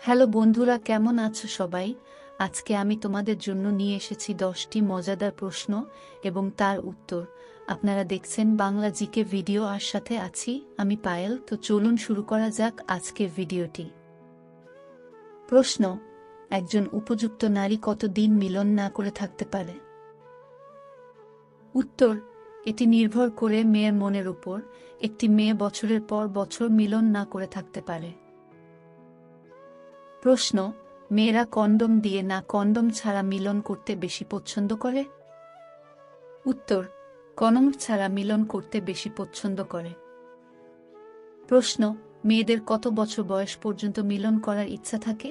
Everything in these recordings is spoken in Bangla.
হ্যালো বন্ধুরা, কেমন আছো সবাই? আজকে আমি তোমাদের জন্য নিয়ে এসেছি 10টি মজাদার প্রশ্ন এবং তার উত্তর। আপনারা দেখছেন বাংলা জিকে ভিডিও, আর সাথে আছি আমি পায়েল। তো চলুন শুরু করা যাক আজকের ভিডিওটি। প্রশ্ন: একজন উপযুক্ত নারী কতদিন মিলন না করে থাকতে পারে? উত্তর: এটি নির্ভর করে মেয়ের মনের উপর। একটি মেয়ে বছরের পর বছর মিলন না করে থাকতে পারে। প্রশ্ন: মেয়েরা কন্ডম দিয়ে না কন্ডম ছাড়া মিলন করতে বেশি পছন্দ করে? উত্তর: কন্ডম ছাড়া মিলন করতে বেশি পছন্দ করে। প্রশ্ন: মেয়েদের কত বছর বয়স পর্যন্ত মিলন করার ইচ্ছা থাকে?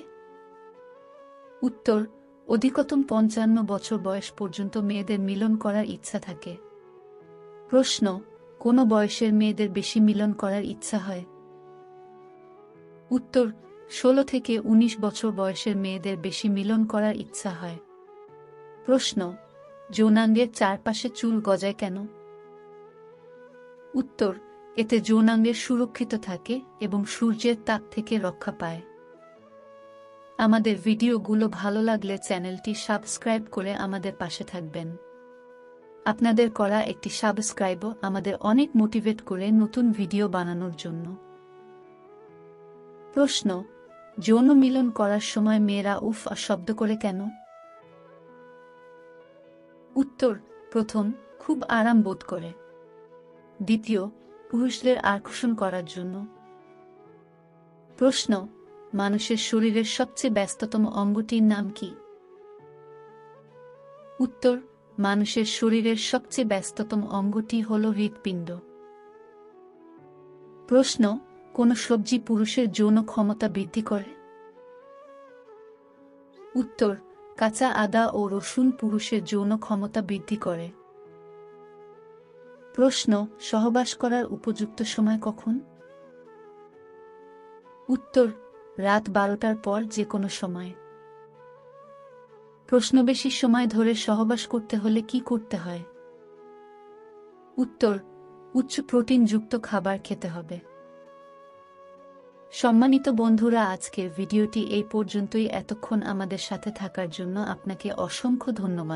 উত্তর: অধিকতম 55 বছর বয়স পর্যন্ত মেয়েদের মিলন করার ইচ্ছা থাকে। প্রশ্ন: কোন বয়সের মেয়েদের বেশি মিলন করার ইচ্ছা হয়? উত্তর: 16 থেকে 19 বছর বয়সের মেয়েদের বেশি মিলন করার ইচ্ছা হয়। প্রশ্ন: যৌনাঙ্গের চারপাশে চুল গজায় কেন? উত্তর: এতে যৌনাঙ্গের সুরক্ষিত থাকে এবং সূর্যের তাপ থেকে রক্ষা পায়। আমাদের ভিডিওগুলো ভালো লাগলে চ্যানেলটি সাবস্ক্রাইব করে আমাদের পাশে থাকবেন। আপনাদের করা একটি সাবস্ক্রাইবও আমাদের অনেক মোটিভেট করে নতুন ভিডিও বানানোর জন্য। প্রশ্ন: যৌন মিলন করার সময় মেয়েরা উফ শব্দ করে কেন? উত্তর: প্রথম, খুব আরাম বোধ করে। দ্বিতীয়, পুরুষদের আকর্ষণ করার জন্য। প্রশ্ন: মানুষের শরীরের সবচেয়ে ব্যস্ততম অঙ্গটির নাম কি? উত্তর: মানুষের শরীরের সবচেয়ে ব্যস্ততম অঙ্গটি হল হৃৎপিণ্ড। প্রশ্ন: কোন সবজি পুরুষের যৌন ক্ষমতা বৃদ্ধি করে? উত্তর: কাঁচা আদা ও রসুন পুরুষের যৌন ক্ষমতা বৃদ্ধি করে। প্রশ্ন: সহবাস করার উপযুক্ত সময় কখন? উত্তর: রাত 12টার পর যে কোনো সময়। প্রশ্ন: বেশি সময় ধরে সহবাস করতে হলে কি করতে হয়? উত্তর: উচ্চ প্রোটিনযুক্ত খাবার খেতে হবে। সম্মানিত বন্ধুরা, আজকের ভিডিওটি এই পর্যন্তই। এতক্ষণ আমাদের সাথে থাকার জন্য আপনাকে অসংখ্য ধন্যবাদ।